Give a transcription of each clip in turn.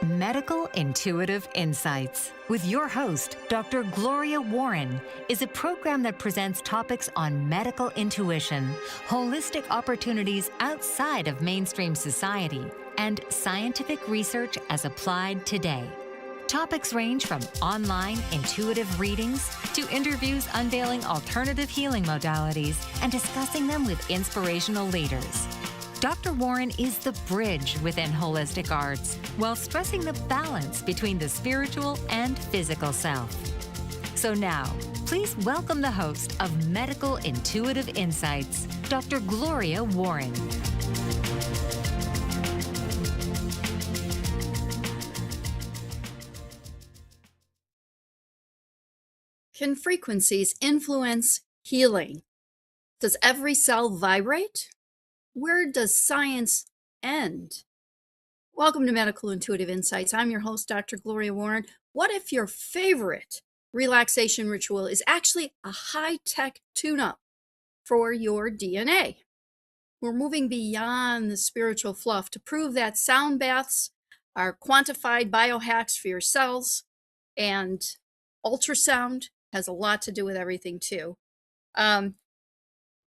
Medical Intuitive Insights with your host, Dr. Gloria Warren, is a program that presents topics on medical intuition, holistic opportunities outside of mainstream society, and scientific research as applied today. Topics range from online intuitive readings to interviews unveiling alternative healing modalities and discussing them with inspirational leaders. Dr. Warren is the bridge within holistic arts while stressing the balance between the spiritual and physical self. So now, please welcome the host of Medical Intuitive Insights, Dr. Gloria Warren. Can frequencies influence healing? Does every cell vibrate? Where does science end? Welcome to Medical Intuitive Insights. I'm your host, Dr. Gloria Warren. What if your favorite relaxation ritual is actually a high-tech tune-up for your DNA? We're moving beyond the spiritual fluff to prove that sound baths are quantified biohacks for your cells, and ultrasound has a lot to do with everything too.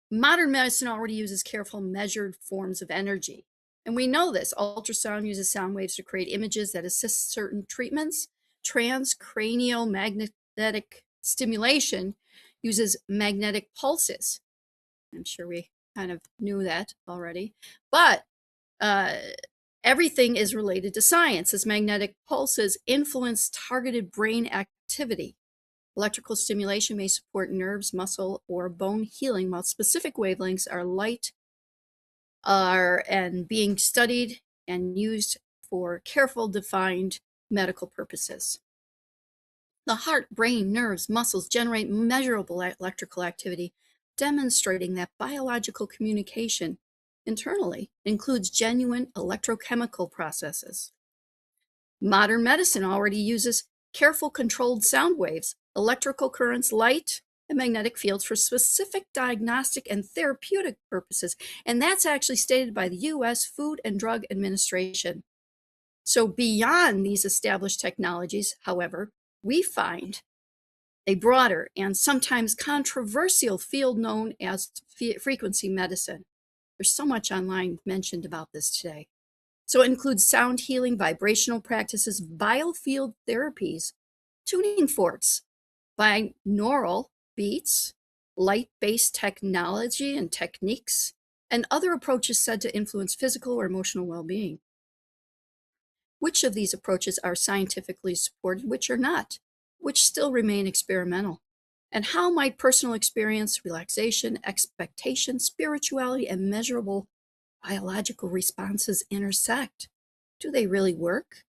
Modern medicine already uses careful measured forms of energy. And we know this. Ultrasound uses sound waves to create images that assist certain treatments. Transcranial magnetic stimulation uses magnetic pulses. I'm sure we kind of knew that already. But everything is related to science, as magnetic pulses influence targeted brain activity. Electrical stimulation may support nerves, muscle, or bone healing, while specific wavelengths are being studied and used for careful, defined medical purposes. The heart, brain, nerves, muscles generate measurable electrical activity, demonstrating that biological communication internally includes genuine electrochemical processes. Modern medicine already uses careful controlled sound waves, electrical currents, light, and magnetic fields for specific diagnostic and therapeutic purposes. And that's actually stated by the U.S. Food and Drug Administration. So beyond these established technologies, however, we find a broader and sometimes controversial field known as frequency medicine. There's so much online mentioned about this today. So it includes sound healing, vibrational practices, biofield therapies, tuning forks, binaural beats, light-based technology and techniques, and other approaches said to influence physical or emotional well-being. Which of these approaches are scientifically supported, which are not, which still remain experimental? And how might personal experience, relaxation, expectation, spirituality, and measurable biological responses intersect? Do they really work?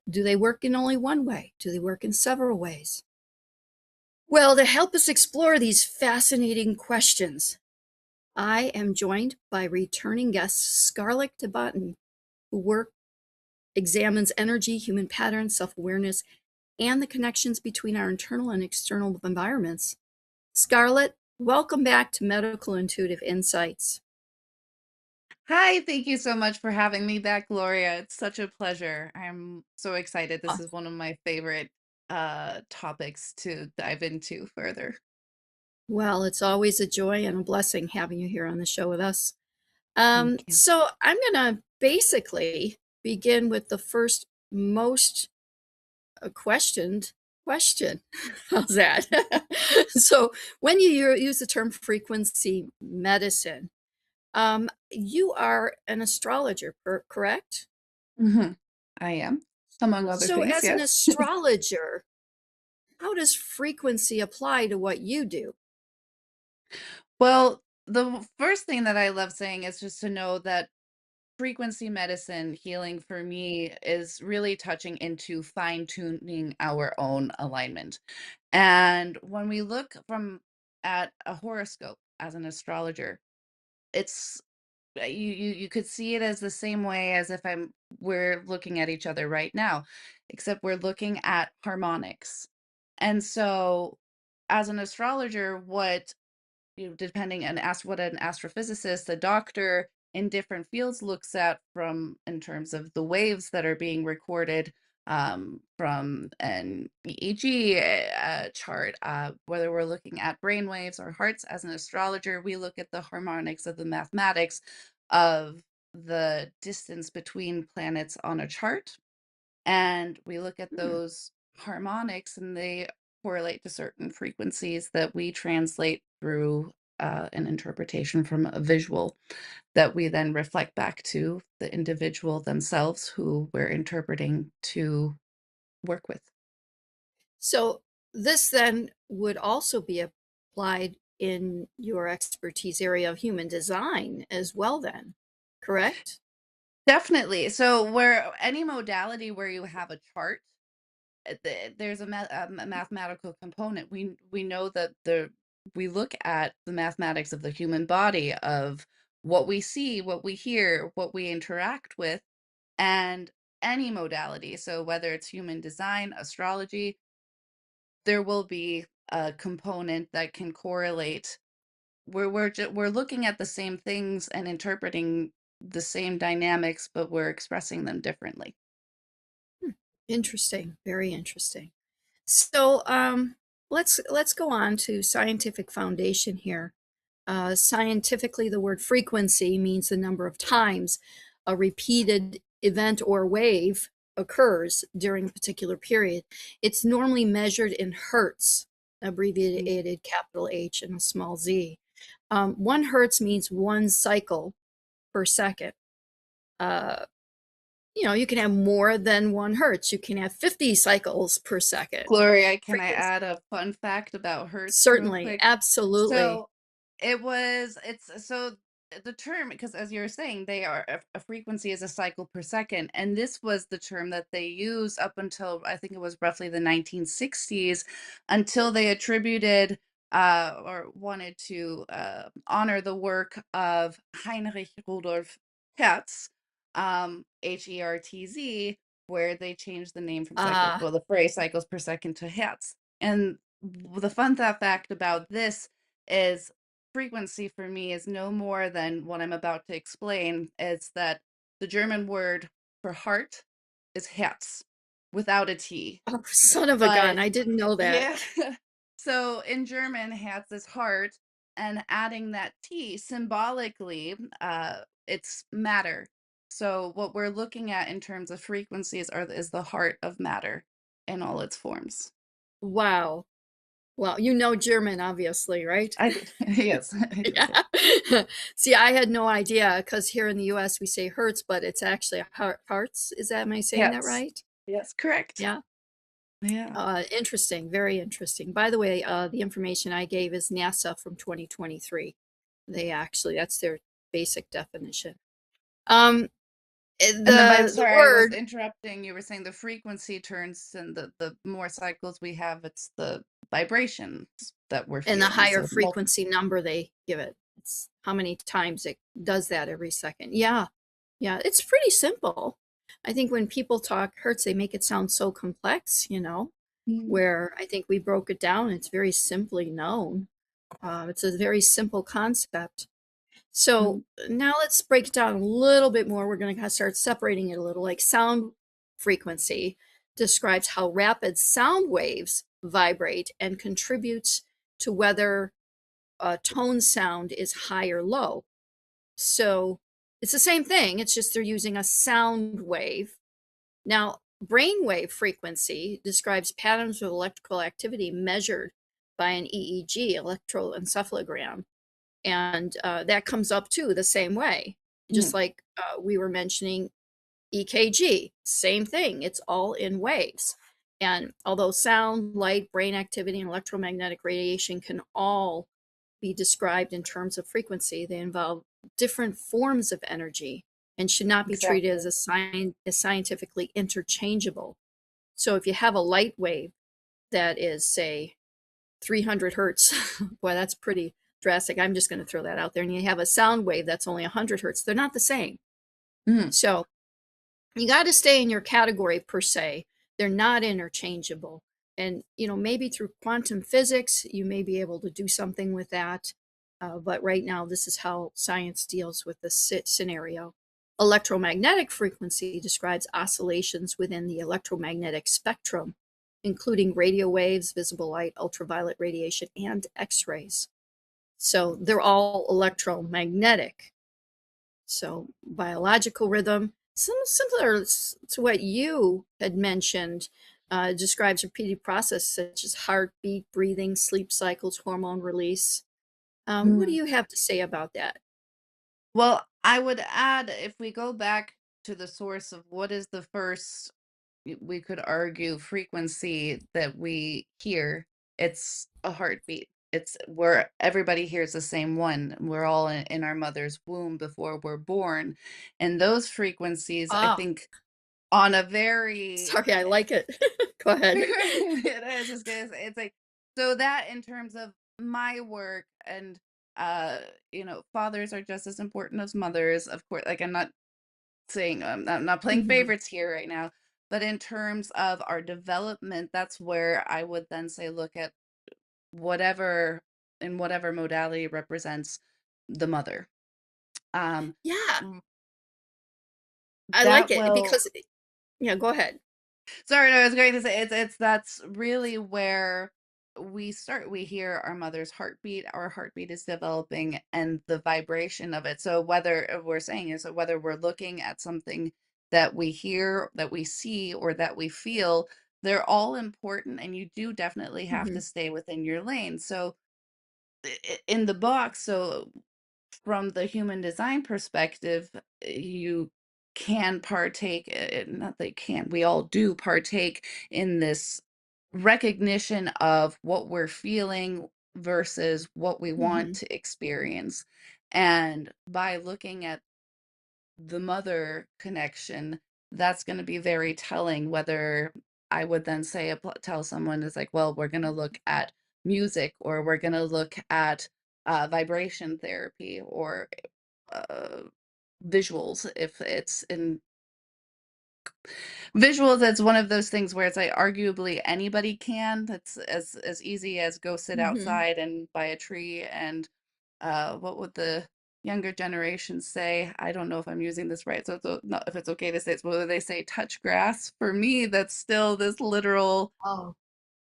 Do they work in only one way? Do they work in several ways? Well, to help us explore these fascinating questions, I am joined by returning guest Scarlett DeBontin, who work examines energy, human patterns, self-awareness, and the connections between our internal and external environments. Scarlett, welcome back to Medical Intuitive Insights. Hi, thank you so much for having me back, Gloria. It's such a pleasure. I'm so excited. This is one of my favorite topics to dive into further. Well, it's always a joy and a blessing having you here on the show with us. Thank you. So I'm going to basically begin with the first most questioned question. How's that? So when you use the term frequency medicine, you are an astrologer, correct? hmm I am, among other So things, as an yes. astrologer, how does frequency apply to what you do? Well, the first thing that I love saying is just to know that frequency medicine healing for me is really touching into fine tuning our own alignment. And when we look from at a horoscope as an astrologer, it's you could see it as the same way as if we're looking at each other right now, except we're looking at harmonics. And so as an astrologer, what depending on what an astrophysicist, a doctor, in different fields looks at from in terms of the waves that are being recorded from an EEG chart, whether we're looking at brain waves or hearts. As an astrologer, we look at the harmonics of the mathematics of the distance between planets on a chart, and we look at Hmm. those harmonics and they correlate to certain frequencies that we translate through an interpretation from a visual that we then reflect back to the individual themselves who we're interpreting to work with. So this then would also be applied in your expertise area of human design as well then, correct? Definitely. So where any modality where you have a chart, there's a mathematical component. We know that we look at the mathematics of the human body, of what we see, what we hear, what we interact with, and any modality. So whether it's human design, astrology, there will be a component that can correlate. We're looking at the same things and interpreting the same dynamics, but we're expressing them differently. Hmm. Interesting, very interesting. So let's go on to scientific foundation here. Scientifically, the word frequency means the number of times a repeated event or wave occurs during a particular period. It's normally measured in hertz, Mm. abbreviated capital H and a small z. 1 hertz means 1 cycle per second. Uh, you can have more than 1 hertz. You can have 50 cycles per second. Gloria, can I Frequency. add a fun fact about hertz real Certainly, quick? absolutely. So it's so the term, because as you were saying, they are a frequency is a cycle per second. And this was the term that they used up until I think it was roughly the 1960s, until they attributed or wanted to honor the work of Heinrich Rudolf Hertz, Hertz, where they changed the name from cycles, Ah, well, the phrase cycles per second to hertz. And the fun fact about this is frequency for me is no more than what I'm about to explain. It's that the German word for heart is Herz without a T. oh, son of a gun. But I didn't know that. yeah, so in German, Herz is heart, and adding that T symbolically, it's matter. So what we're looking at in terms of frequencies is the heart of matter in all its forms. Wow. Well, you know German, obviously, right? I yes, I do. Yeah. See, I had no idea because here in the US we say hertz, but it's actually hearts. Am I saying that Yes. right? Yes, correct. Yeah. Yeah. Interesting, very interesting. By the way, the information I gave is NASA from 2023. That's their basic definition. Um, And then the sorry, I was word interrupting. You were saying the frequency turns, and the more cycles we have, it's the vibrations that we're and the feeling. higher So frequency number they give it. It's how many times it does that every second. Yeah. Yeah. It's pretty simple. I think when people talk hertz, they make it sound so complex, mm, where I think we broke it down. It's very simply known. It's a very simple concept. So mm, now let's break it down a little bit more. We're going to kind of start separating it a little. Like sound frequency describes how rapid sound waves vibrate and contributes to whether a tone sound is high or low. So it's the same thing. It's just they're using a sound wave. Now, brainwave frequency describes patterns of electrical activity measured by an EEG, electroencephalogram, and that comes up too the same way, just mm, like we were mentioning EKG, same thing. It's all in waves. And although sound, light, brain activity, and electromagnetic radiation can all be described in terms of frequency, they involve different forms of energy and should not be treated exactly. as as scientifically interchangeable. So if you have a light wave that is, say, 300 hertz, boy, that's pretty drastic. I'm just going to throw that out there. And you have a sound wave that's only 100 hertz. They're not the same. Mm, So you got to stay in your category per se. They're not interchangeable. And, maybe through quantum physics, you may be able to do something with that. But right now, this is how science deals with this scenario. Electromagnetic frequency describes oscillations within the electromagnetic spectrum, including radio waves, visible light, ultraviolet radiation, and X-rays. So they're all electromagnetic. So biological rhythm, similar to what you had mentioned, describes repeated processes such as heartbeat, breathing, sleep cycles, hormone release. What do Mm. you have to say about that? Well, I would add, if we go back to the source of what is the first, we could argue, frequency that we hear, it's a heartbeat. It's where everybody hears the same one. We're all in our mother's womb before we're born. And those frequencies, I Ah, think, on a very sorry, I like it. Go ahead. it is just gonna say it's like, so that in terms of my work and uh fathers are just as important as mothers, of course. Like, I'm not saying, I'm not playing Mhm, favorites here right now, but in terms of our development, that's where I would then say look at whatever, in whatever modality represents the mother. um yeah, mm, I like that it will because yeah, go ahead. Sorry, no, I was going to say it's that's really where we start. We hear our mother's heartbeat, our heartbeat is developing, and the vibration of it. So whether we're saying is, so whether we're looking at something that we hear, that we see, or that we feel, they're all important, and you do definitely have to Mhm, stay within your lane. So in the box, so from the human design perspective, you can partake, not they can, we all do partake in this recognition of what we're feeling versus what we want mhm, to experience. And by looking at the mother connection, that's going to be very telling. Whether I would then say, tell someone is like, well, we're going to look at music, or we're going to look at vibration therapy, or uh, visuals. If it's in visuals, that's one of those things where it's like arguably anybody can. That's as easy as go sit mhm. outside and by a tree. And what would the younger generation say? I don't know if I'm using this right, so not if it's okay to say, it's whether they say touch grass. For me, that's still this literal Oh.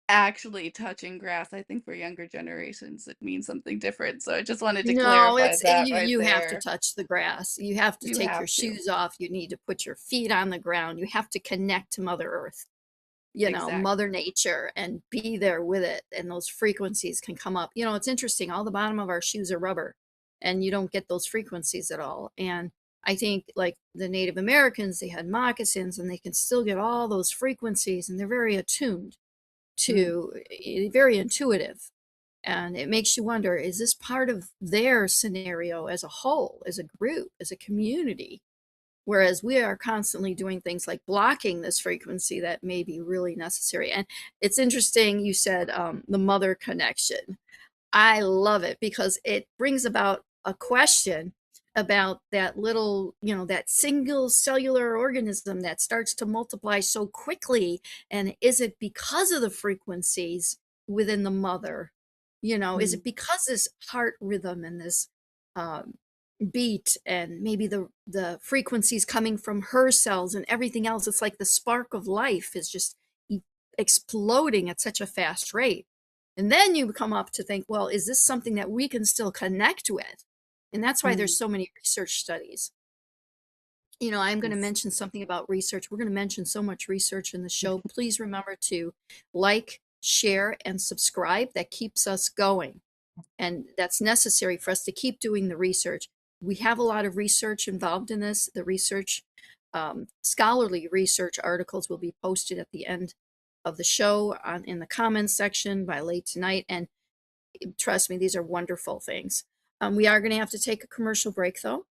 actually touching grass. I think for younger generations it means something different. So I just wanted to No, clarify it's that right you have to there. touch the grass. You have to You take your have to. shoes off. You need to put your feet on the ground. You have to connect to Mother Earth, you know, Mother Exactly. Nature, and be there with it. And those frequencies can come up. You know, it's interesting. All the bottom of our shoes are rubber, and you don't get those frequencies at all. And I think, like the Native Americans, they had moccasins, and they can still get all those frequencies, and they're very attuned Mm, to, very intuitive. And it makes you wonder, is this part of their scenario as a whole, as a group, as a community? Whereas we are constantly doing things like blocking this frequency that may be really necessary. And it's interesting, you said the mother connection. I love it because it brings about a question about that little, that single cellular organism that starts to multiply so quickly. And is it because of the frequencies within the mother? Is mm, it because this heart rhythm and this um, beat, and maybe the frequencies coming from her cells and everything else? It's like the spark of life is just exploding at such a fast rate. And then you come up to think, well, is this something that we can still connect with? And that's why mm. there's so many research studies. I'm going to Yes. mention something about research. We're going to mention so much research in the show. Please remember to like, share, and subscribe. That keeps us going. And that's necessary for us to keep doing the research. We have a lot of research involved in this. The research, scholarly research articles will be posted at the end of the show in the comments section by late tonight. And trust me, these are wonderful things. We are going to have to take a commercial break though.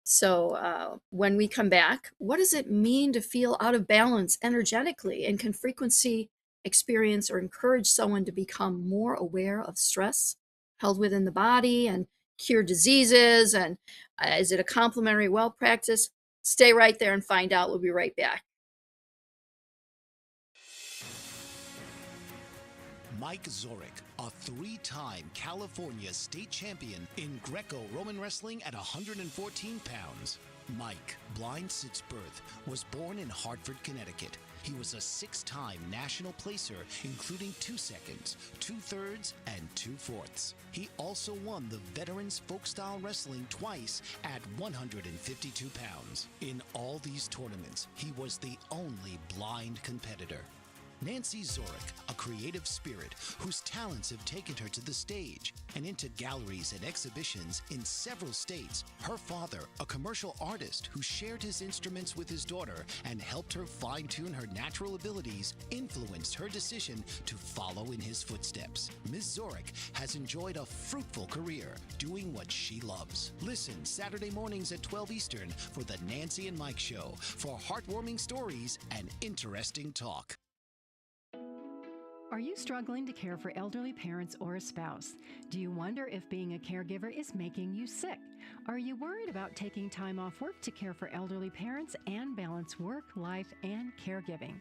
So when we come back, what does it mean to feel out of balance energetically? And can frequency experience or encourage someone to become more aware of stress held within the body and cure diseases? And is it a complementary well practice? Stay right there and find out. We'll be right back. Mike Zorich, a three-time California state champion in Greco-Roman wrestling at 114 pounds. Mike, blind since birth, was born in Hartford, Connecticut. He was a six-time national placer, including 2 seconds, 2/3, and 2/4. He also won the Veterans Folk-Style Wrestling twice at 152 pounds. In all these tournaments, he was the only blind competitor. Nancy Zorich, a creative spirit whose talents have taken her to the stage and into galleries and exhibitions in several states. Her father, a commercial artist who shared his instruments with his daughter and helped her fine-tune her natural abilities, influenced her decision to follow in his footsteps. Ms. Zorich has enjoyed a fruitful career doing what she loves. Listen Saturday mornings at 12 Eastern for the Nancy and Mike Show for heartwarming stories and interesting talk. Are you struggling to care for elderly parents or a spouse? Do you wonder if being a caregiver is making you sick? Are you worried about taking time off work to care for elderly parents and balance work, life, and caregiving?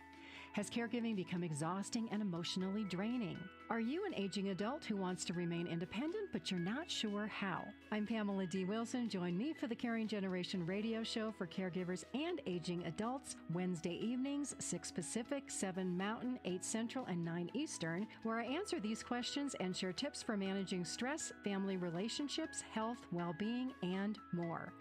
Has caregiving become exhausting and emotionally draining? Are you an aging adult who wants to remain independent, but you're not sure how? I'm Pamela D. Wilson. Join me for the Caring Generation radio show for caregivers and aging adults, Wednesday evenings, 6 Pacific, 7 Mountain, 8 Central, and 9 Eastern, where I answer these questions and share tips for managing stress, family relationships, health, well-being, and more.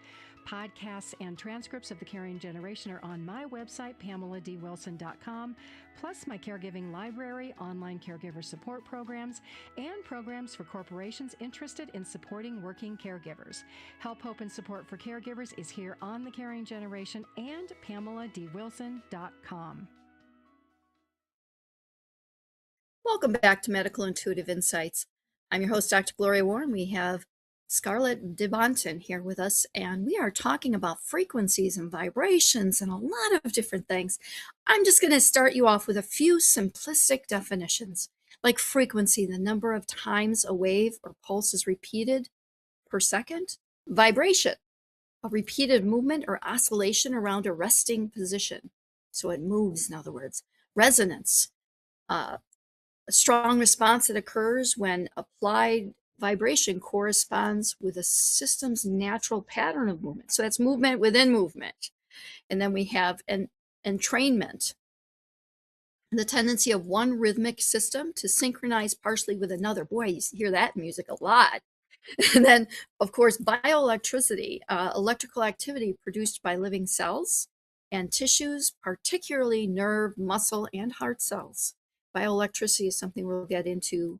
Podcasts and transcripts of The Caring Generation are on my website, PamelaDWilson.com, plus my caregiving library, online caregiver support programs, and programs for corporations interested in supporting working caregivers. Help, hope, and support for caregivers is here on The Caring Generation and PamelaDWilson.com. Welcome back to Medical Intuitive Insights. I'm your host, Dr. Gloria Warren. We have Scarlett DeBontin here with us, and we are talking about frequencies and vibrations and a lot of different things. I'm just going to start you off with a few simplistic definitions, like frequency, the number of times a wave or pulse is repeated per second. Vibration, a repeated movement or oscillation around a resting position. So it moves, in other words. Resonance, a strong response that occurs when applied vibration corresponds with a system's natural pattern of movement. So that's movement within movement. And then we have an entrainment, the tendency of one rhythmic system to synchronize partially with another. Boy, you hear that in music a lot. And then, of course, bioelectricity, electrical activity produced by living cells and tissues, particularly nerve, muscle, and heart cells. Bioelectricity is something we'll get into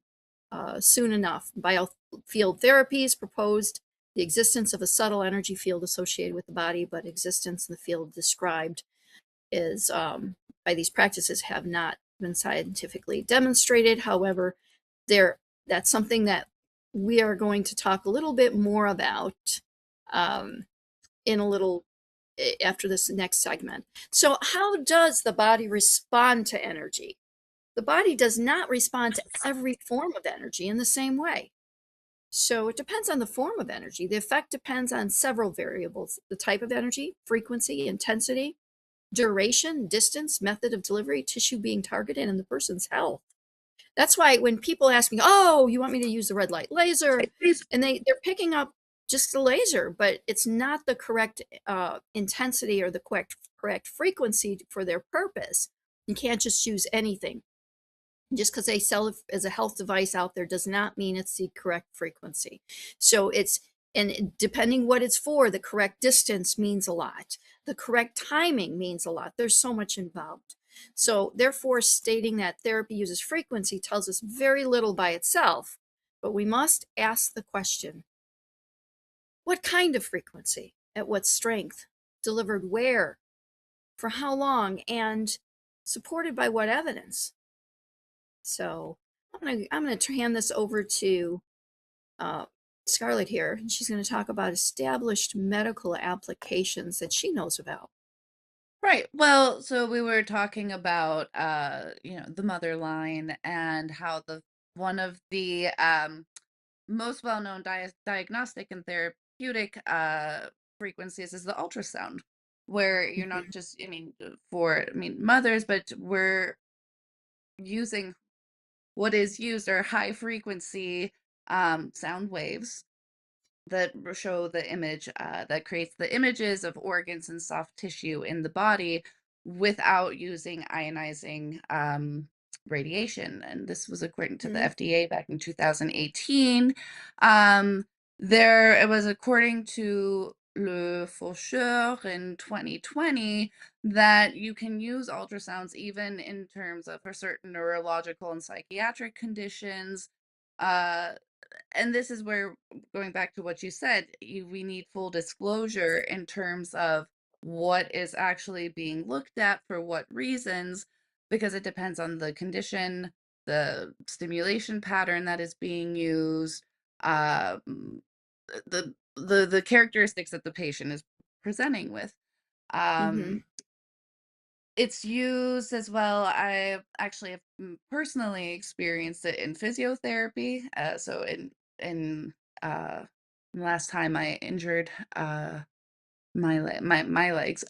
soon enough. Biofield therapy is proposed, the existence of a subtle energy field associated with the body, but existence in the field described is by these practices have not been scientifically demonstrated. However, that's something that we are going to talk a little bit more about in a little after this next segment. So how does the body respond to energy? The body does not respond to every form of energy in the same way. So it depends on the form of energy. The effect depends on several variables: the type of energy, frequency, intensity, duration, distance, method of delivery, tissue being targeted, and the person's health. That's why when people ask me, oh, you want me to use the red light laser? And they're picking up just the laser, but it's not the correct intensity or the correct frequency for their purpose. You can't just use anything. Just because they sell it as a health device out there does not mean it's the correct frequency. So and depending what it's for, the correct distance means a lot. The correct timing means a lot. There's so much involved. So therefore, stating that therapy uses frequency tells us very little by itself, but we must ask the question, what kind of frequency? At what strength? Delivered where? For how long? And supported by what evidence? So I'm going to hand this over to Scarlett here, and she's going to talk about established medical applications that she knows about. Right. Well, so we were talking about the mother line and how one of the most well-known diagnostic and therapeutic frequencies is the ultrasound, where you're not just, mothers, but we're using what is used are high frequency sound waves that show the image that creates the images of organs and soft tissue in the body without using ionizing radiation. And this was according to the Mhm. FDA back in 2018. Um, there, it was according to Le Faucheur in 2020 that you can use ultrasounds even in terms of for certain neurological and psychiatric conditions. Uh, and this is where, going back to what you said, we need full disclosure in terms of what is actually being looked at for what reasons, because it depends on the condition, the stimulation pattern that is being used, the characteristics that the patient is presenting with. Mhm. Um, it's used as well. I actually have personally experienced it in physiotherapy. So in uh last time I injured my legs,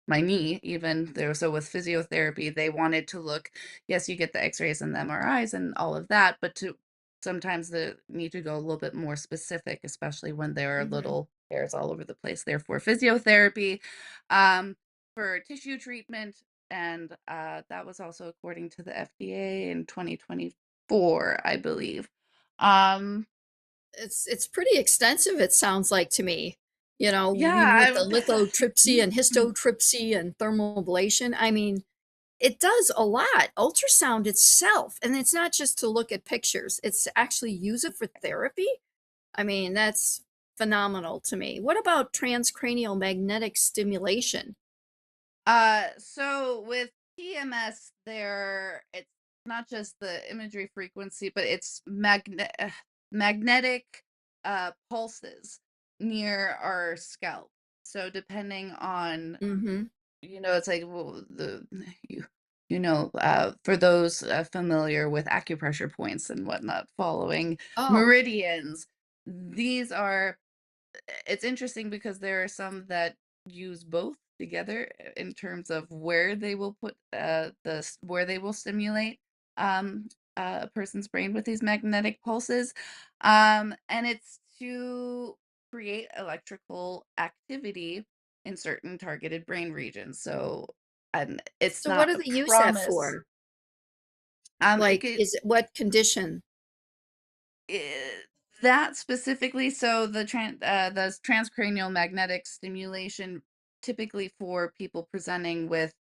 my knee even there. So with physiotherapy, they wanted to look, yes, you get the x-rays and the MRIs and all of that, but to sometimes the need to go a little bit more specific, especially when there are Mhm. little hairs all over the place. Therefore, physiotherapy um, for tissue treatment, and that was also according to the FDA in 2024, I believe. Um, It's pretty extensive, it sounds like to me. You know, even with yeah, the lithotripsy and histotripsy and thermoablation, I mean, it does a lot. Ultrasound itself, and it's not just to look at pictures, it's to actually use it for therapy. I mean, that's phenomenal to me. What about transcranial magnetic stimulation? So with PMS, it's not just the imagery frequency, but it's magnetic pulses near our scalp. So depending on, Mhm. it's like, well, you for those familiar with acupressure points and whatnot, following Oh, meridians, these are it's interesting because there are some that use both together in terms of where they will put where they will stimulate um a person's brain with these magnetic pulses, and it's to create electrical activity in certain targeted brain regions. So, and it's so what not do a they use that promise. for? It Like, could is it what condition? Eh, that specifically, so the transcranial magnetic stimulation, typically for people presenting with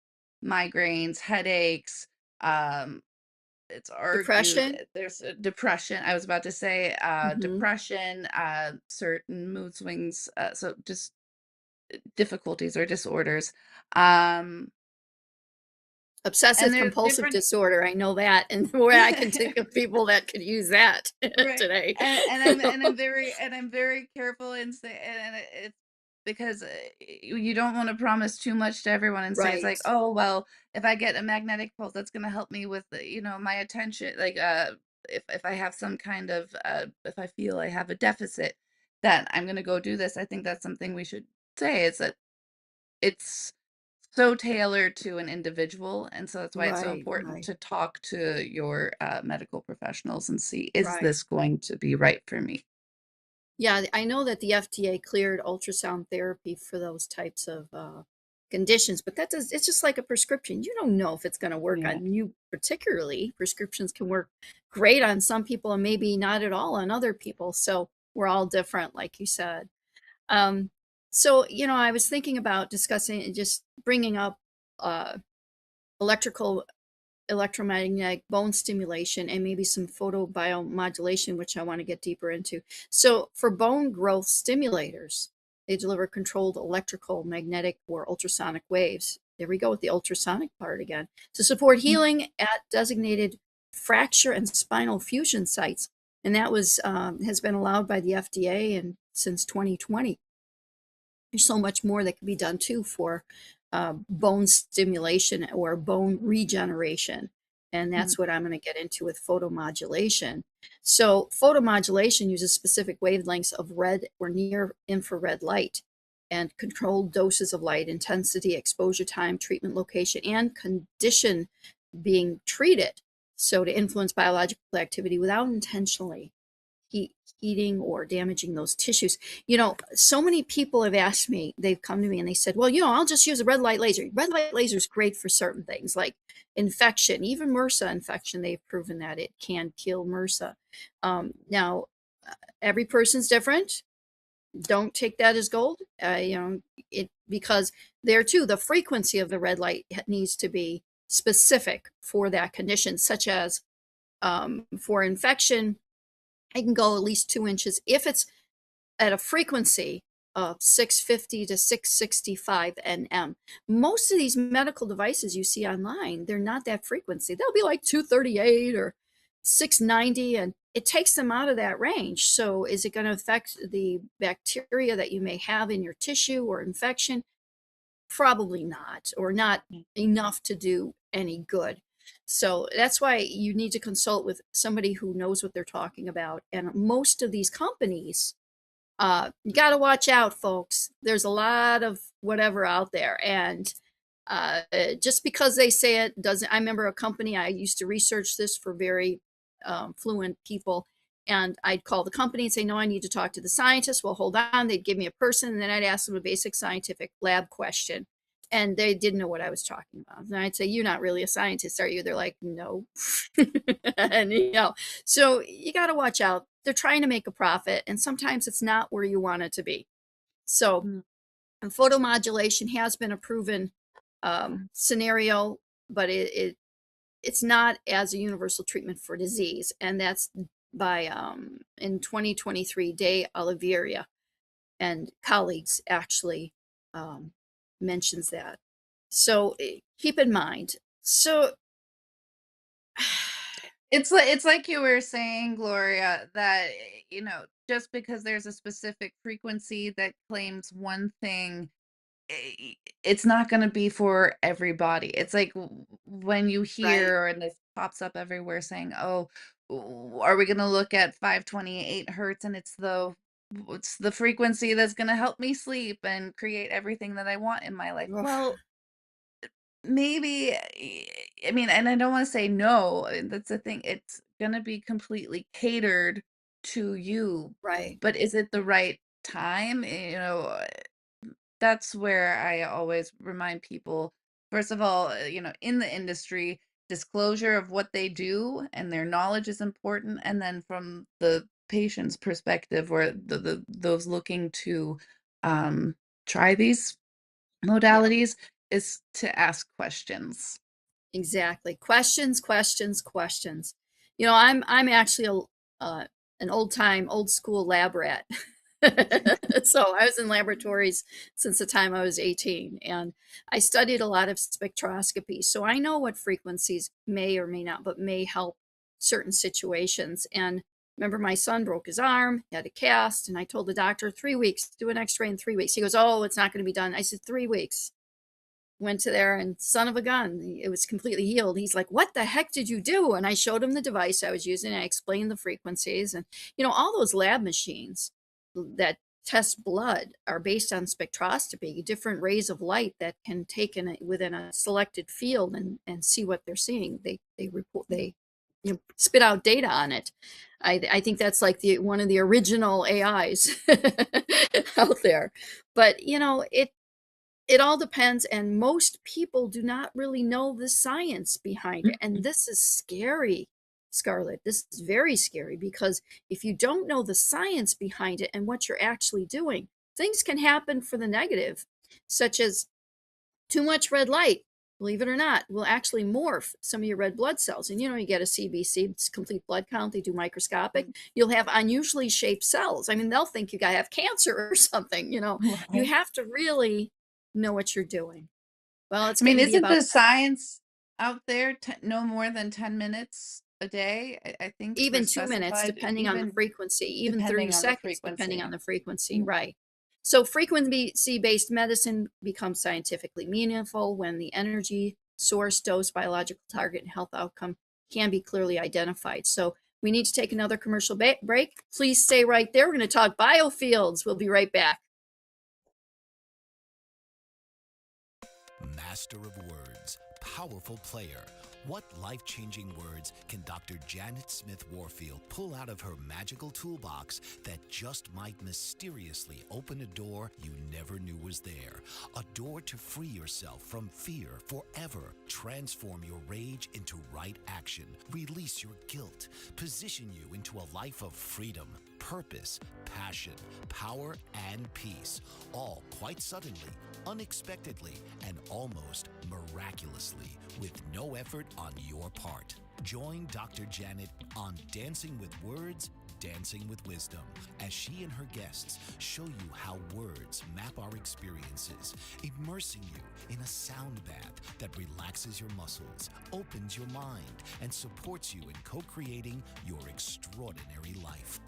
migraines, headaches, um, it's argued Depression? there's a depression. I was about to say Mhm. depression, certain mood swings, so just difficulties or disorders. Um, and Obsessive there's compulsive different disorder, I know that, and where I can think of people that could use that Right, today. and I'm very careful and say, and it's because you don't want to promise too much to everyone and say it's like, Right, oh well, if I get a magnetic pulse, that's going to help me with my attention. Like if I have some kind of if I feel I have a deficit, that I'm going to go do this. I think that's something we should say. Is that it's so tailored to an individual, and so that's why it's so right, important right, to talk to your medical professionals and see, is right. this going to be right for me? Yeah, I know that the FDA cleared ultrasound therapy for those types of conditions, but it's just like a prescription. You don't know if it's going to work Yeah. on you particularly. Prescriptions can work great on some people and maybe not at all on other people. So we're all different, like you said. Um, so, I was thinking about discussing and just bringing up uh, electrical electromagnetic bone stimulation and maybe some photobiomodulation, which I want to get deeper into. So, for bone growth stimulators, they deliver controlled electrical, magnetic, or ultrasonic waves. There we go with the ultrasonic part again to support Mm. healing at designated fracture and spinal fusion sites, and that was has been allowed by the FDA and since 2020. There's so much more that can be done too for bone stimulation or bone regeneration. And Mm. that's what I'm going to get into with photomodulation. So, photomodulation uses specific wavelengths of red or near infrared light and controlled doses of light, intensity, exposure time, treatment location, and condition being treated. So to influence biological activity without intentionally heating or damaging those tissues. So many people have asked me, they've come to me and they said, well, I'll just use a red light laser. Red light laser is great for certain things like infection, even MRSA infection. They've proven that it can kill MRSA. Now, every person's different. Don't take that as gold, because there too, the frequency of the red light needs to be specific for that condition, such as for infection, it can go at least 2 inches if it's at a frequency of 650 to 665 nm. Most of these medical devices you see online, they're not that frequency. They'll be like 238 or 690, and it takes them out of that range. So is it going to affect the bacteria that you may have in your tissue or infection? Probably not, or not enough to do any good. So that's why you need to consult with somebody who knows what they're talking about. And most of these companies, you got to watch out, folks. There's a lot of whatever out there. And just because they say it doesn't, I remember a company, I used to research this for very fluent people. And I'd call the company and say, no, I need to talk to the scientist. Well, hold on. They'd give me a person, and then I'd ask them a basic scientific lab question. And they didn't know what I was talking about. And I'd say, you're not really a scientist, are you? They're like, no. And, so you got to watch out. They're trying to make a profit, and sometimes it's not where you want it to be. So and photomodulation has been a proven scenario, but it's not as a universal treatment for disease. And that's by in 2023, De Oliveira and colleagues actually mentions that. So keep in mind. So it's like you were saying, Gloria, that just because there's a specific frequency that claims one thing, it's not going to be for everybody. It's like when you right, hear, and this pops up everywhere saying, oh, are we going to look at 528 hertz, and it's the frequency that's going to help me sleep and create everything that I want in my life. Well, maybe, I mean, and I don't want to say no, that's the thing. It's going to be completely catered to you, right, but is it the right time? That's where I always remind people, first of all, in the industry, disclosure of what they do and their knowledge is important. And then from the patient's perspective, or those looking to try these yeah, modalities, is to ask questions. exactly. Questions. I'm actually an old school lab rat. So I was in laboratories since the time I was 18, and I studied a lot of spectroscopy. So I know what frequencies may or may not, but may help certain situations. And remember, my son broke his arm, he had a cast, and I told the doctor, 3 weeks, do an x-ray in 3 weeks. He goes, oh, it's not going to be done. I said, 3 weeks. Went to there, and son of a gun, it was completely healed. He's like, what the heck did you do? And I showed him the device I was using. I explained the frequencies, and all those lab machines that test blood are based on spectroscopy, different rays of light that can take in within a selected field and see what they're seeing. They report, they spit out data on it. I think that's like one of the original AIs out there. But it all depends, and most people do not really know the science behind it. And this is scary, Scarlett. This is very scary, because if you don't know the science behind it and what you're actually doing, things can happen for the negative, such as too much red light, believe it or not, will actually morph some of your red blood cells. And you get a CBC, it's complete blood count, they do microscopic. You'll have unusually shaped cells. I mean, they'll think you have cancer or something. You have to really know what you're doing. Well, it's going to be Isn't about the science out there no more than 10 minutes a day? I think we're even 2 minutes, specified, depending on the even frequency, even 30 depending on the seconds, depending on frequency. the frequency, right? So frequency-based medicine becomes scientifically meaningful when the energy, source, dose, biological target, and health outcome can be clearly identified. So we need to take another commercial break. Please stay right there. We're going to talk biofields. We'll be right back. Master of words, powerful player. What life-changing words can Dr. Janet Smith Warfield pull out of her magical toolbox that just might mysteriously open a door you never knew was there? A door to free yourself from fear forever. Transform your rage into right action. Release your guilt. Position you into a life of freedom, purpose, passion, power, and peace. All quite suddenly, unexpectedly, and almost miraculously, with no effort on your part. Join Dr. Janet on Dancing with Words, Dancing with Wisdom, as she and her guests show you how words map our experiences, immersing you in a sound bath that relaxes your muscles, opens your mind, and supports you in co-creating your extraordinary life.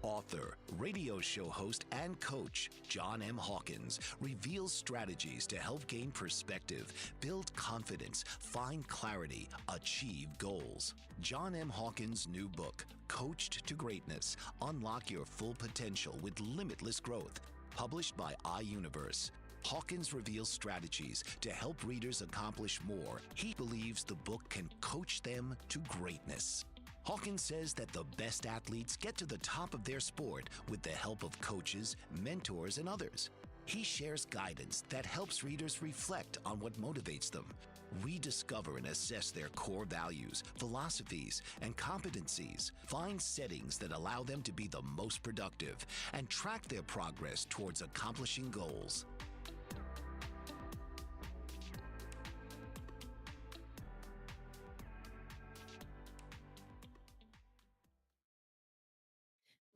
Author, radio show host, and coach John M. Hawkins reveals strategies to help gain perspective, build confidence, find clarity, achieve goals. John M. Hawkins' new book, Coached to Greatness: Unlock Your Full Potential with Limitless Growth, published by iUniverse. Hawkins reveals strategies to help readers accomplish more. He believes the book can coach them to greatness. Hawkins says that the best athletes get to the top of their sport with the help of coaches, mentors, and others. He shares guidance that helps readers reflect on what motivates them, rediscover and assess their core values, philosophies, and competencies, find settings that allow them to be the most productive, and track their progress towards accomplishing goals.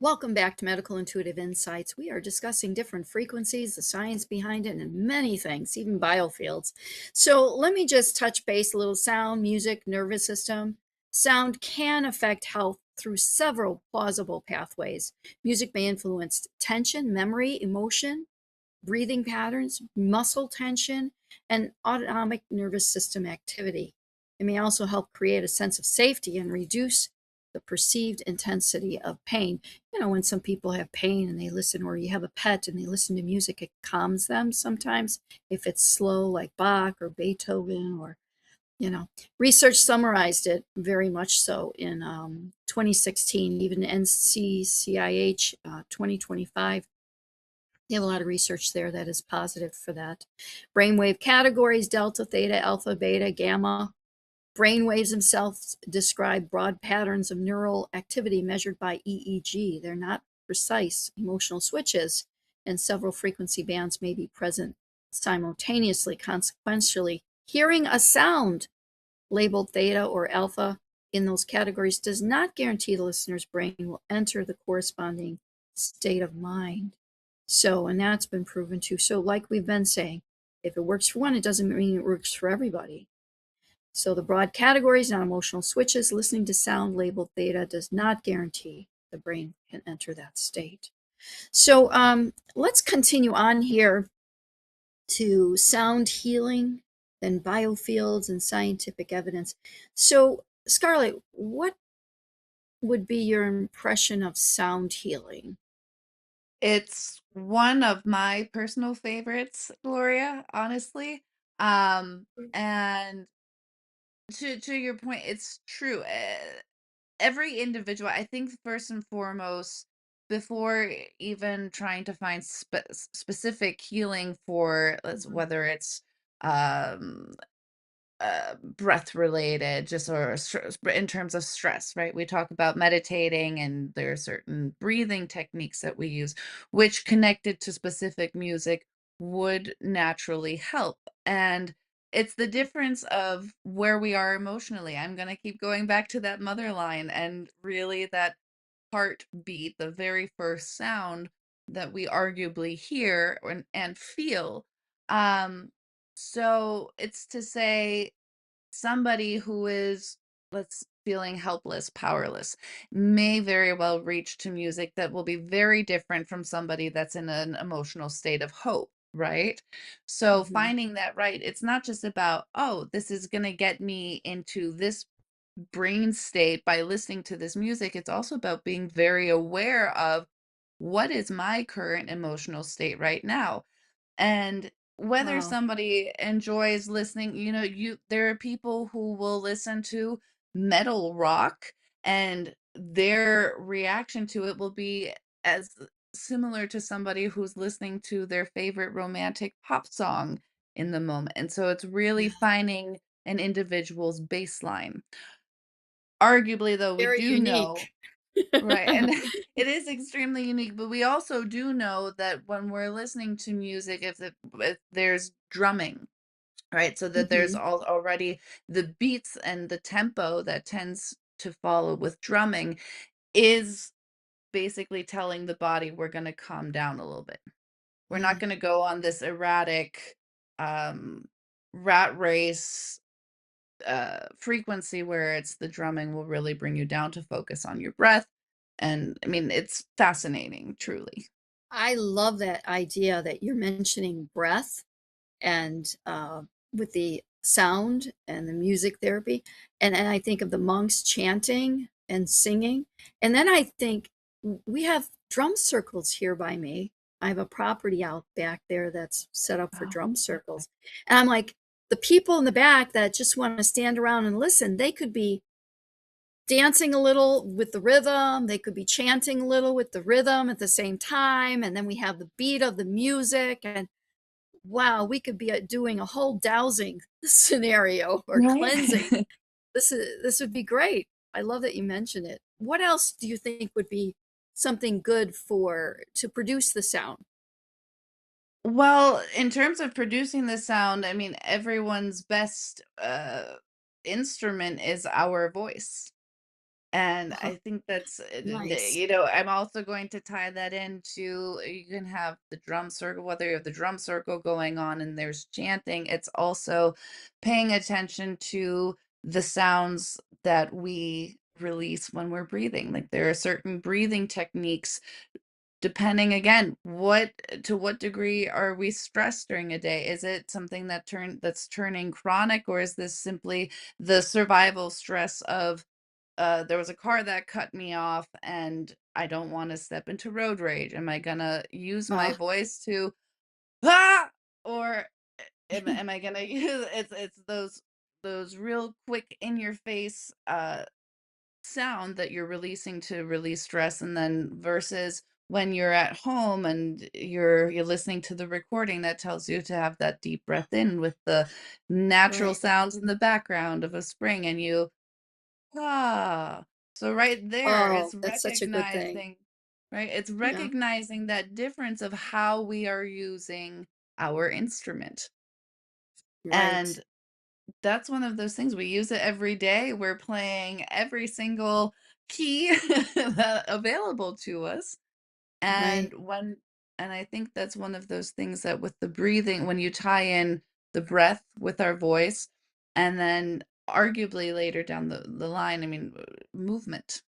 Welcome back to Medical Intuitive Insights. We are discussing different frequencies, the science behind it, and many things, even biofields. So let me just touch base a little. Sound, music, nervous system. Sound can affect health through several plausible pathways. Music may influence tension, memory, emotion, breathing patterns, muscle tension, and autonomic nervous system activity. It may also help create a sense of safety and reduce the perceived intensity of pain. You know, when some people have pain and they listen, or you have a pet and they listen to music, it calms them sometimes if it's slow, like Bach or Beethoven, or, you know. Research summarized it very much so in 2016, even NCCIH 2025. They have a lot of research there that is positive for that. Brainwave categories: delta, theta, alpha, beta, gamma. Brainwaves themselves describe broad patterns of neural activity measured by EEG. They're not precise emotional switches, and several frequency bands may be present simultaneously. Consequentially, hearing a sound labeled theta or alpha in those categories does not guarantee the listener's brain will enter the corresponding state of mind. So, and that's been proven too. So, like we've been saying, if it works for one, it doesn't mean it works for everybody. So the broad categories, non-emotional switches, listening to sound labeled theta does not guarantee the brain can enter that state. So let's continue on here to sound healing, then biofields and scientific evidence. So Scarlett, what would be your impression of sound healing? It's one of my personal favorites, Gloria, honestly. And to your point, it's true. Every individual, I think, first and foremost, before even trying to find specific healing for, whether it's um breath related, just or in terms of stress, right? We talk about meditating, and there are certain breathing techniques that we use, which connected to specific music would naturally help. And it's the difference of where we are emotionally. I'm going to keep going back to that mother line, and really that heartbeat, the very first sound that we arguably hear and feel. Um, so it's to say, somebody who is, let's feeling helpless, powerless, may very well reach to music that will be very different from somebody that's in an emotional state of hope, right? So Mhm. finding that right, it's not just about, oh, this is going to get me into this brain state by listening to this music. It's also about being very aware of what is my current emotional state right now. And whether Wow. somebody enjoys listening, there are people who will listen to metal rock and their reaction to it will be as similar to somebody who's listening to their favorite romantic pop song in the moment. And so it's really Yeah. finding an individual's baseline. Arguably, though, we Very do know. unique. Right, and it is extremely unique, but we also do know that when we're listening to music, if there's drumming, right? So that there's Hmm. already the beats and the tempo that tends to follow with drumming is basically telling the body we're going to calm down a little bit. We're not Mm. going to go on this erratic um rat race frequency where it's the drumming will really bring you down to focus on your breath. And I mean, it's fascinating, truly. I love that idea that you're mentioning breath and with the sound and the music therapy. And I think of the monks chanting and singing. And then I think we have drum circles here by me. I have a property out back there that's set up for Oh, drum okay. circles. And I'm like, the people in the back that just want to stand around and listen, they could be dancing a little with the rhythm. They could be chanting a little with the rhythm at the same time. And then we have the beat of the music. And wow, we could be doing a whole dowsing scenario or Right. cleansing. This would be great. I love that you mentioned it. What else do you think would be something good for to produce the sound? Well, in terms of producing the sound, I mean, everyone's best instrument is our voice. And Oh, I think that's, nice. I'm also going to tie that into you can have the drum circle, whether you have the drum circle going on and there's chanting, it's also paying attention to the sounds that we release when we're breathing. Like there are certain breathing techniques depending again, what degree are we stressed during a day? Is it something that's turning chronic, or is this simply the survival stress of there was a car that cut me off and I don't want to step into road rage. Am I gonna use my Uh, voice to ah or am I gonna use it's those real quick in your face sound that you're releasing to release stress and then versus when you're at home and you're listening to the recording that tells you to have that deep breath in with the natural right. sounds in the background of a spring and you ah, so right there, Oh, it's that's such a good thing. recognizing, right? It's Yeah, recognizing that difference of how we are using our instrument. right. And that's one of those things we use it every day. We're playing every single key available to us. Right. And I think that's one of those things that with the breathing, when you tie in the breath with our voice, and then arguably later down the line, I mean, movement,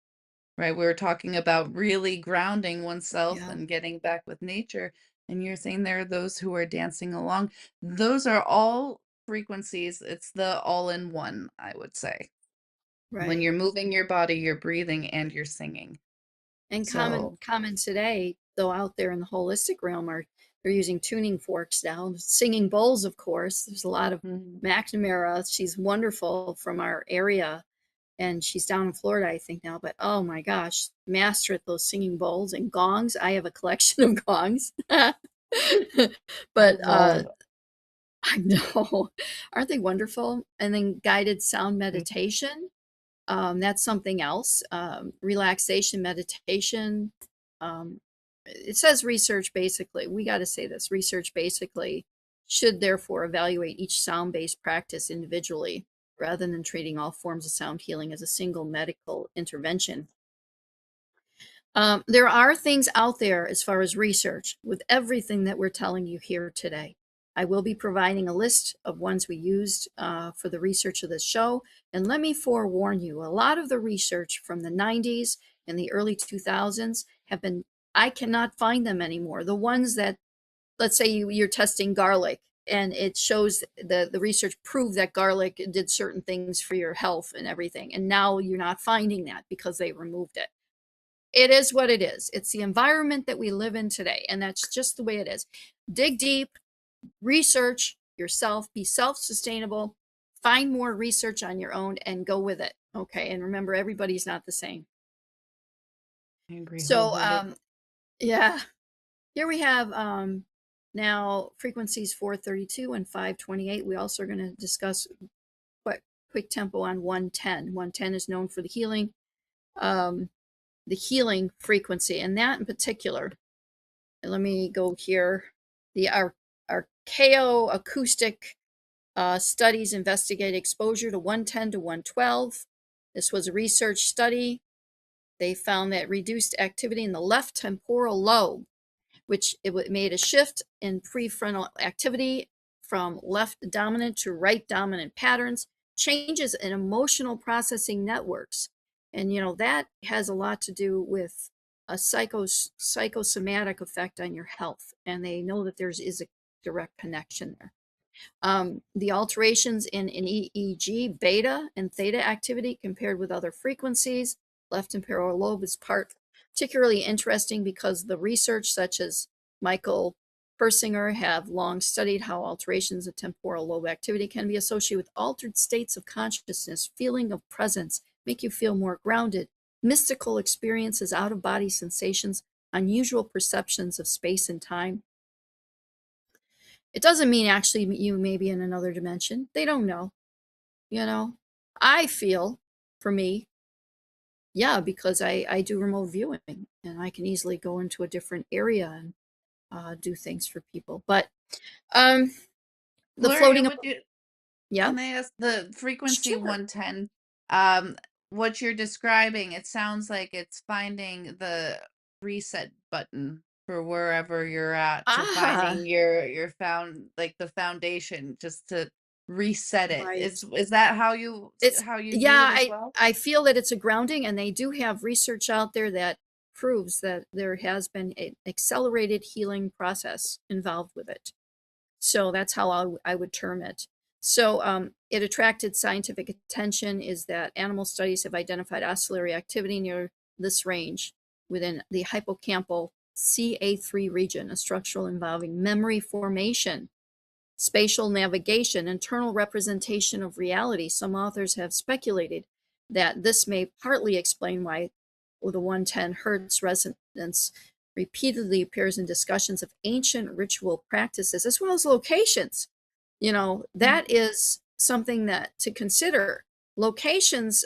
right? We were talking about really grounding oneself Yeah, and getting back with nature. And you're saying there are those who are dancing along. Those are all frequencies. It's the all in one, I would say. When right. you're moving your body, you're breathing and you're singing. And So, common today, though out there in the holistic realm are they're using tuning forks now, singing bowls, of course. There's a lot of mhm. McNamara. She's wonderful from our area, and she's down in Florida, I think now. But oh my gosh, master at those singing bowls and gongs. I have a collection of gongs. I But love I know, aren't they wonderful? And then guided sound it. meditation. That's something else. Relaxation, meditation. Um, it says research basically, we got to say this research basically should therefore evaluate each sound based practice individually rather than treating all forms of sound healing as a single medical intervention. There are things out there as far as research with everything that we're telling you here today. I will be providing a list of ones we used for the research of this show. And let me forewarn you, a lot of the research from the 90s and the early 2000s have been, I cannot find them anymore. The ones that, let's say you're testing garlic and it shows the research proved that garlic did certain things for your health and everything. And now you're not finding that because they removed it. It is what it is. It's the environment that we live in today, and that's just the way it is. Dig deep, research yourself, be self-sustainable, find more research on your own and go with it. Okay. And remember, everybody's not the same. I agree So, wholeheartedly. yeah, here we have now frequencies 432 and 528. We also are going to discuss quick tempo on 110. 110 is known for the healing frequency, and that in particular. And let me go here. The archaeo acoustic studies investigate exposure to 110 to 112. This was a research study. They found that reduced activity in the left temporal lobe, which it made a shift in prefrontal activity from left dominant to right dominant patterns, changes in emotional processing networks. And, that has a lot to do with a psychosomatic effect on your health. And they know that there is a direct connection there. The alterations in EEG beta and theta activity compared with other frequencies. Left temporal lobe is particularly interesting because the research such as Michael Persinger have long studied how alterations of temporal lobe activity can be associated with altered states of consciousness, feeling of presence, make you feel more grounded, mystical experiences, out-of-body sensations, unusual perceptions of space and time. It doesn't mean actually you may be in another dimension. They don't know. I feel, for me, yeah, because I do remote viewing and I can easily go into a different area and do things for people. But the Gloria, floating, yeah, can I ask the frequency sure. 110? Um, what you're describing, it sounds like it's finding the reset button for wherever you're at, to Ah, finding your the foundation, just to reset it. right. Is that It's how you view yeah, it as well? I feel that it's a grounding, and they do have research out there that proves that there has been an accelerated healing process involved with it. So that's how I would term it. So it attracted scientific attention is that animal studies have identified oscillatory activity near this range within the hippocampal CA3 region, a structural involving memory formation, spatial navigation, internal representation of reality. Some authors have speculated that this may partly explain why the 110 hertz resonance repeatedly appears in discussions of ancient ritual practices as well as locations. Mhm. That is something that to consider. Locations,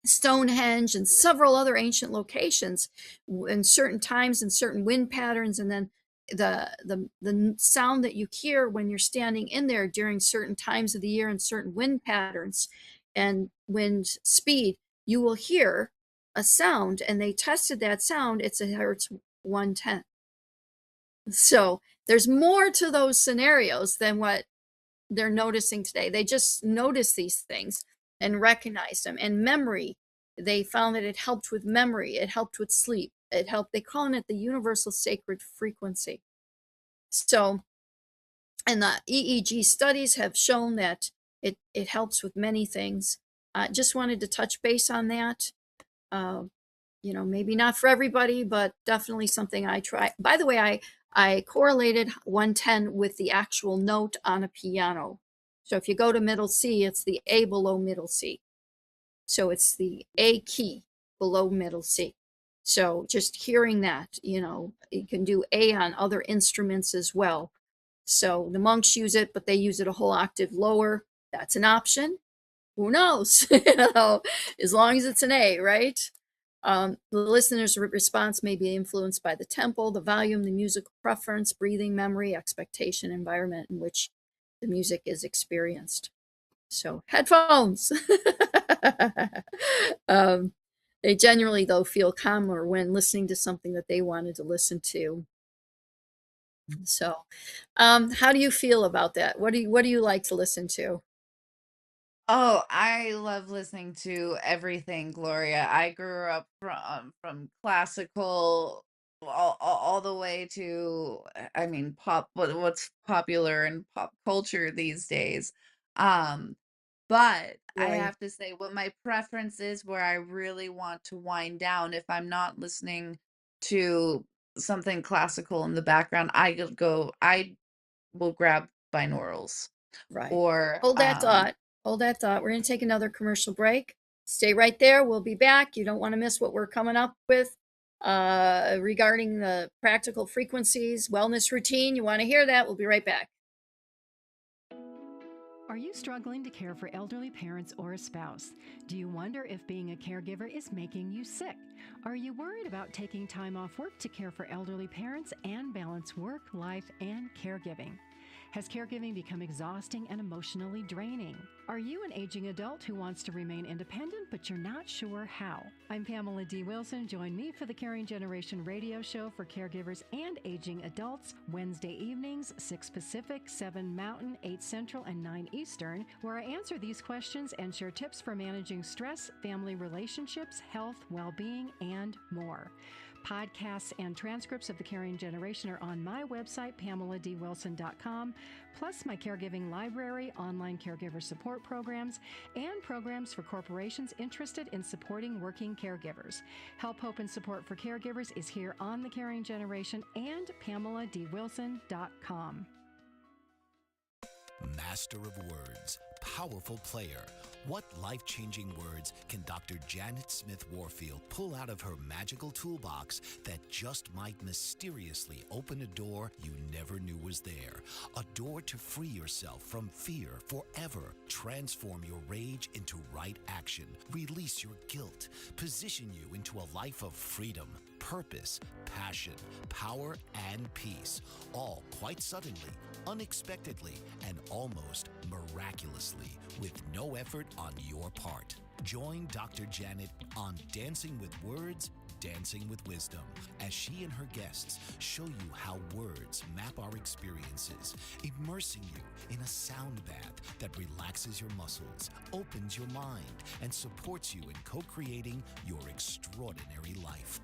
Stonehenge and several other ancient locations in certain times and certain wind patterns, and then the sound that you hear when you're standing in there during certain times of the year and certain wind patterns and wind speed, you will hear a sound, and they tested that sound. It's a hertz 110. So there's more to those scenarios than what they're noticing today. They just notice these things and recognize them. And memory, they found that it helped with memory, it helped with sleep, it helped. They call it the universal sacred frequency. So, and the EEG studies have shown that it helps with many things. I just wanted to touch base on that. Uh, maybe not for everybody, but definitely something I try. By the way, I correlated 110 with the actual note on a piano. So if you go to middle C, it's the A below middle C. So it's the A key below middle C. So just hearing that, you can do A on other instruments as well. So the monks use it, but they use it a whole octave lower. That's an option. Who knows? As long as it's an A, right? The listener's response may be influenced by the tempo, the volume, the musical preference, breathing, memory, expectation, environment in which the music is experienced. So, headphones. um, they generally, though, feel calmer when listening to something that they wanted to listen to. So, how do you feel about that? What do you like to listen to? Oh, I love listening to everything, Gloria. I grew up from classical all the way to, I mean, what's popular in pop culture these days. Um, but I Right. have to say what my preference is, where I really want to wind down, if I'm not listening to something classical in the background, I will grab binaurals Right. or Hold that thought. Hold that thought. We're going to take another commercial break. Stay right there. We'll be back. You don't want to miss what we're coming up with regarding the practical frequencies, wellness routine. You want to hear that? We'll be right back. Are you struggling to care for elderly parents or a spouse? Do you wonder if being a caregiver is making you sick? Are you worried about taking time off work to care for elderly parents and balance work, life, and caregiving? Has caregiving become exhausting and emotionally draining? Are you an aging adult who wants to remain independent but you're not sure how? I'm Pamela D. Wilson. Join me for the Caring Generation radio show for caregivers and aging adults, Wednesday evenings, 6 Pacific, 7 Mountain, 8 Central, and 9 Eastern, where I answer these questions and share tips for managing stress, family relationships, health, well-being, and more. Podcasts and transcripts of The Caring Generation are on my website, PamelaDWilson.com, plus my caregiving library, online caregiver support programs, and programs for corporations interested in supporting working caregivers. Help, hope, and support for caregivers is here on The Caring Generation and PamelaDWilson.com. Master of words, powerful player. What life-changing words can Dr. Janet Smith Warfield pull out of her magical toolbox that just might mysteriously open a door you never knew was there? A door to free yourself from fear forever. Transform your rage into right action. Release your guilt. Position you into a life of freedom, purpose, passion, power, and peace. All quite suddenly, unexpectedly, and almost miraculously, with no effort on your part. Join Dr. Janet on Dancing with Words, Dancing with Wisdom, as she and her guests show you how words map our experiences, immersing you in a sound bath that relaxes your muscles, opens your mind, and supports you in co-creating your extraordinary life.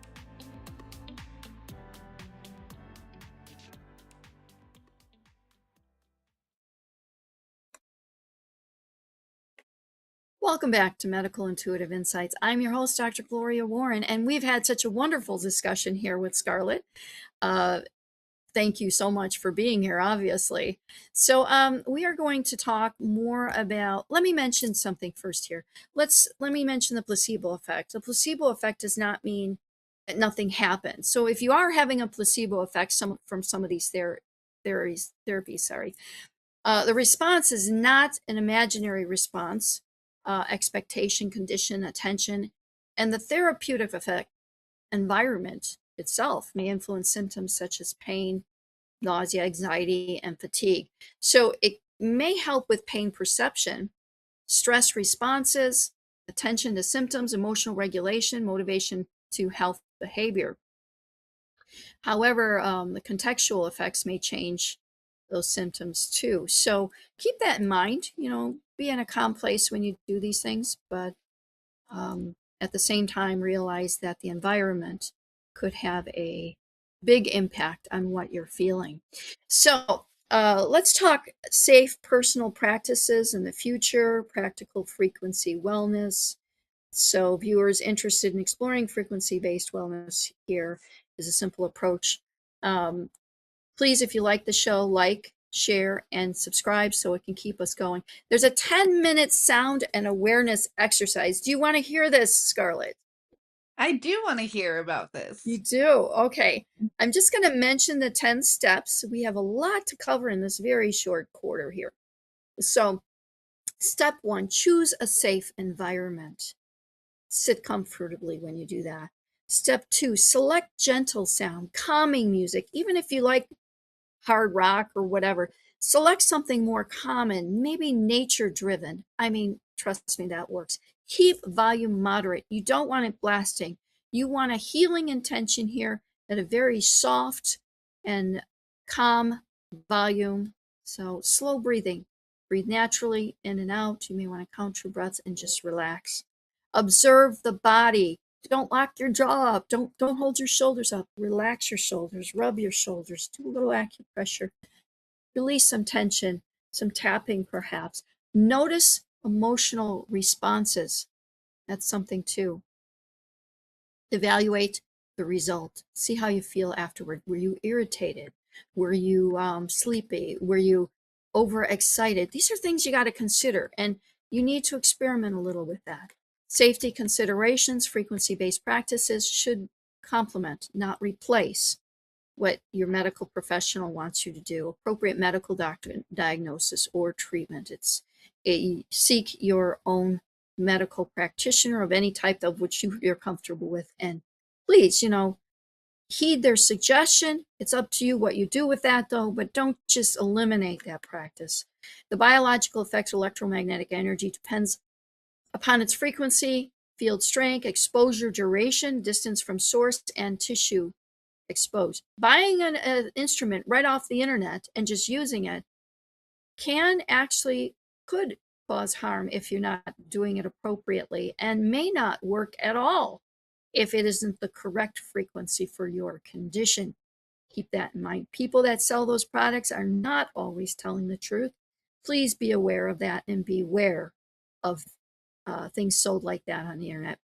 Welcome back to Medical Intuitive Insights. I'm your host, Dr. Gloria Warren, and we've had such a wonderful discussion here with Scarlett. Thank you so much for being here, obviously. So we are going to talk more about, let me mention something first here. Let me mention the placebo effect. The placebo effect does not mean that nothing happens. So if you are having a placebo effect from some of these therapies, the response is not an imaginary response, expectation, condition, attention, and the therapeutic effect environment itself may influence symptoms such as pain, nausea, anxiety, and fatigue. So it may help with pain perception, stress responses, attention to symptoms, emotional regulation, motivation to health behavior. However, the contextual effects may change those symptoms too. So keep that in mind, be in a calm place when you do these things, but at the same time, realize that the environment could have a big impact on what you're feeling. So let's talk safe personal practices in the future, practical frequency wellness. So viewers interested in exploring frequency-based wellness, here is a simple approach. Please, if you like the show, like, share, and subscribe so it can keep us going. There's a 10-minute sound and awareness exercise. Do you want to hear this, Scarlett? I do want to hear about this. You do? Okay. I'm just going to mention the 10 steps. We have a lot to cover in this very short quarter here. So, step 1, choose a safe environment. Sit comfortably when you do that. Step 2, select gentle sound, calming music. Even if you like hard rock or whatever, select something more common, maybe nature driven. I mean, trust me, that works. Keep volume moderate. You don't want it blasting. You want a healing intention here at a very soft and calm volume. So slow breathing. Breathe naturally in and out. You may want to count your breaths and just relax. Observe the body. Don't lock your jaw up. Don't hold your shoulders up. Relax your shoulders. Rub your shoulders. Do a little acupressure. Release some tension, some tapping perhaps. Notice emotional responses. That's something too. Evaluate the result. See how you feel afterward. Were you irritated? Were you sleepy? Were you overexcited? These are things you got to consider, and you need to experiment a little with that. Safety considerations, frequency-based practices should complement, not replace what your medical professional wants you to do. Appropriate medical diagnosis or treatment. Seek your own medical practitioner of any type of which you're comfortable with, and please, heed their suggestion. It's up to you what you do with that, though, but don't just eliminate that practice. The biological effects of electromagnetic energy depends upon its frequency, field strength, exposure duration, distance from source, and tissue exposed. Buying an instrument right off the internet and just using it could cause harm if you're not doing it appropriately, and may not work at all if it isn't the correct frequency for your condition. Keep that in mind. People that sell those products are not always telling the truth. Please be aware of that and beware of things sold like that on the internet.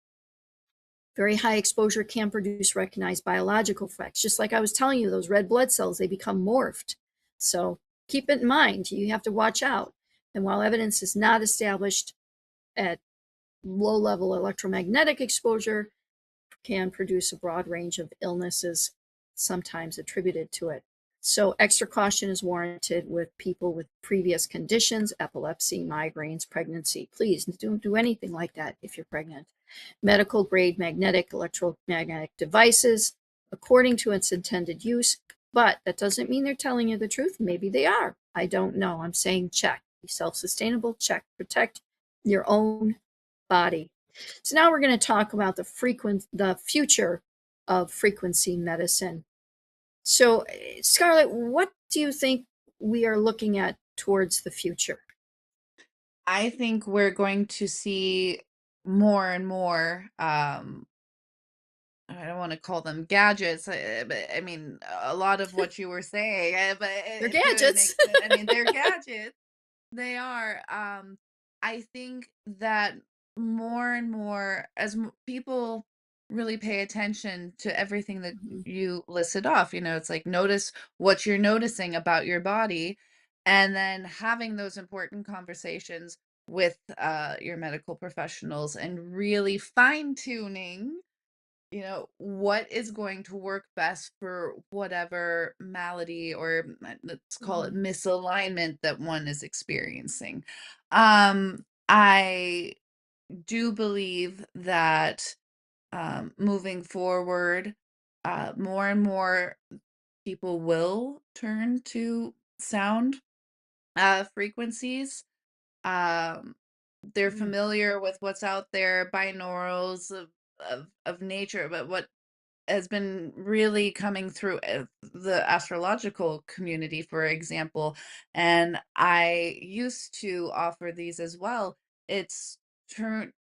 Very high exposure can produce recognized biological effects. Just like I was telling you, those red blood cells, they become morphed. So keep it in mind. You have to watch out. And while evidence is not established at low-level electromagnetic exposure, can produce a broad range of illnesses, sometimes attributed to it. So extra caution is warranted with people with previous conditions, epilepsy, migraines, pregnancy. Please don't do anything like that if you're pregnant. Medical grade magnetic, electromagnetic devices, according to its intended use, but that doesn't mean they're telling you the truth. Maybe they are. I don't know. I'm saying check. Be self-sustainable, check, protect your own body. So now we're going to talk about the future of frequency medicine. So, Scarlett, what do you think we are looking at towards the future? I think we're going to see more and more, I don't want to call them gadgets, but I mean, a lot of what you were saying, but They're to an gadgets. extent, I mean, they're gadgets. They are. I think that more and more, as people really pay attention to everything that Mhm. you listed off, it's like notice what you're noticing about your body, and then having those important conversations with your medical professionals and really fine tuning what is going to work best for whatever malady or let's call it Mhm. misalignment that one is experiencing. I do believe that moving forward, more and more people will turn to sound frequencies. Um, they're Mm. familiar with what's out there, binaurals of nature, but what has been really coming through the astrological community, for example, and I used to offer these as well. It's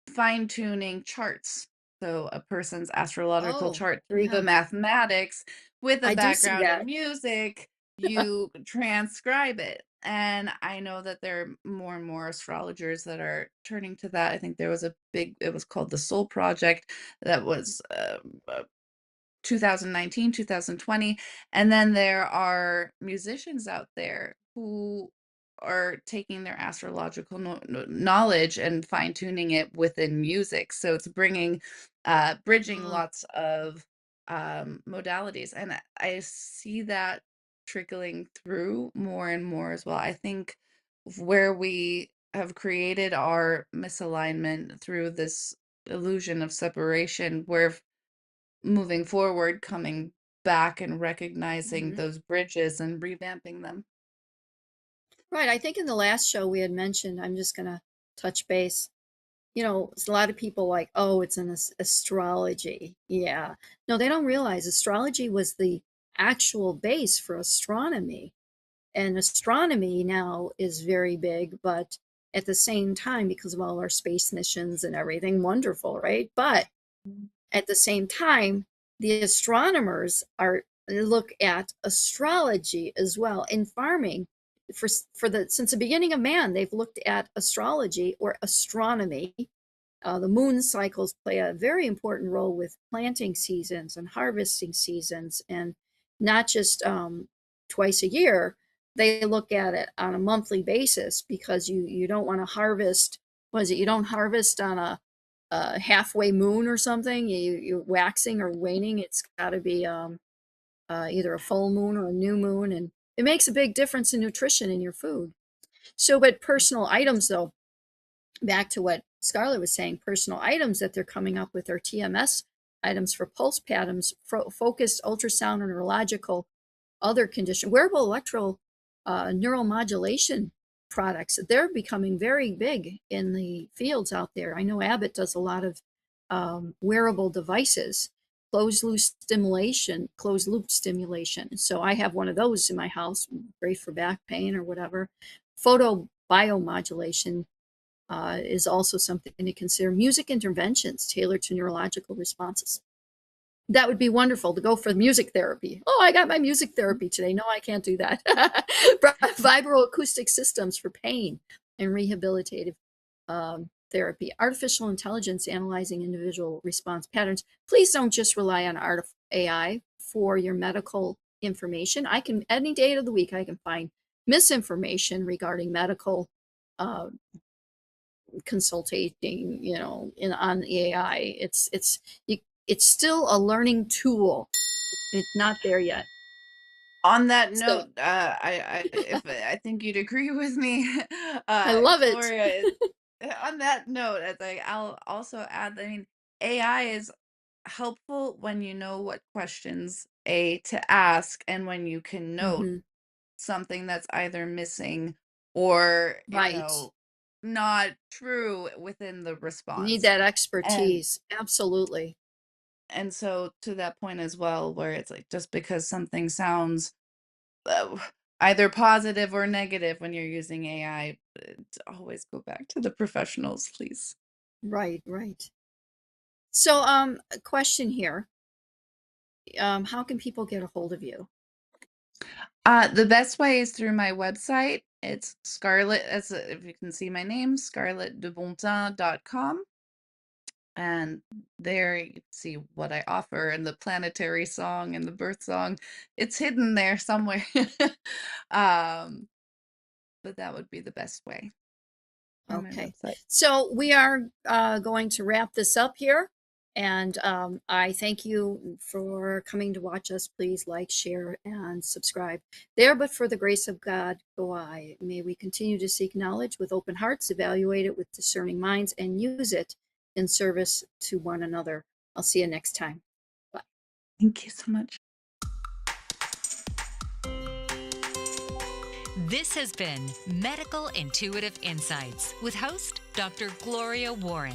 fine tuning charts. So a person's astrological Oh, chart through the yeah, mathematics with a I do see background of that. music, you transcribe it. And I know that there are more and more astrologers that are turning to that. I think there was it was called the Soul Project that was 2019, 2020. And then there are musicians out there who are taking their astrological knowledge and fine tuning it within music. So it's bridging Uh, lots of modalities. And I see that trickling through more and more as well. I think where we have created our misalignment through this illusion of separation, where moving forward, coming back and recognizing mhm. those bridges and revamping them. Right. I think in the last show we had mentioned, I'm just going to touch base. A lot of people like, oh, it's an astrology. Yeah. No, they don't realize astrology was the actual base for astronomy. And astronomy now is very big, but at the same time, because of all our space missions and everything, wonderful, right? But At the same time, the astronomers look at astrology as well. In farming, since the beginning of man, they've looked at astrology or astronomy. The moon cycles play a very important role with planting seasons and harvesting seasons, and not just twice a year. They look at it on a monthly basis, because you don't want to harvest. What is it? You don't harvest on a halfway moon or something. You're waxing or waning. It's got to be either a full moon or a new moon, and it makes a big difference in nutrition in your food. So, but personal items, though, back to what Scarlett was saying, personal items that they're coming up with are TMS items for pulse patterns, focused ultrasound and neurological, other condition, wearable neuromodulation products. They're becoming very big in the fields out there. I know Abbott does a lot of wearable devices, closed loop stimulation. So I have one of those in my house, great for back pain or whatever. Photo biomodulation is also something to consider. Music interventions tailored to neurological responses. That would be wonderful to go for music therapy. Oh, I got my music therapy today. No, I can't do that. Vibroacoustic systems for pain and rehabilitative therapy. Artificial intelligence analyzing individual response patterns. Please don't just rely on AI for your medical information. Any day of the week, I can find misinformation regarding medical consulting, on the AI. It's still a learning tool. It's not there yet. On that So note, I think you'd agree with me, I love it. Gloria. On that note, I'll also add, I mean, AI is helpful when you know what questions to ask, and when you can note Mhm. something that's either missing or, Right. not true within the You need response. that And expertise. Absolutely. so to that point as well, where it's like, just because something sounds uh, either positive or negative when you're using AI, to always go back to the professionals, please. Right, right. So, a question here. How can people get a hold of you? The best way is through my website. It's Scarlett, if you can see my name, scarlettdebontin.com. And there you can see what I offer, and the planetary song and the birth song. It's hidden there somewhere. um, but that would be the best way on my Okay. website. So we are going to wrap this up here. And I thank you for coming to watch us. Please like, share, and subscribe. There, but for the grace of God, go I. May we continue to seek knowledge with open hearts, evaluate it with discerning minds, and use it in service to one another. I'll see you next time. Bye. Thank you so much. This has been Medical Intuitive Insights with host Dr. Gloria Warren.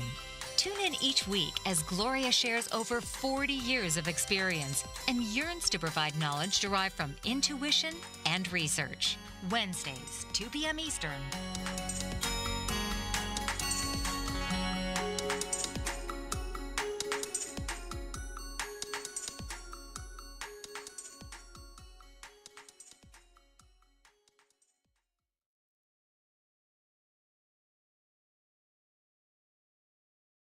Tune in each week as Gloria shares over 40 years of experience and yearns to provide knowledge derived from intuition and research. Wednesdays, 2 p.m. Eastern.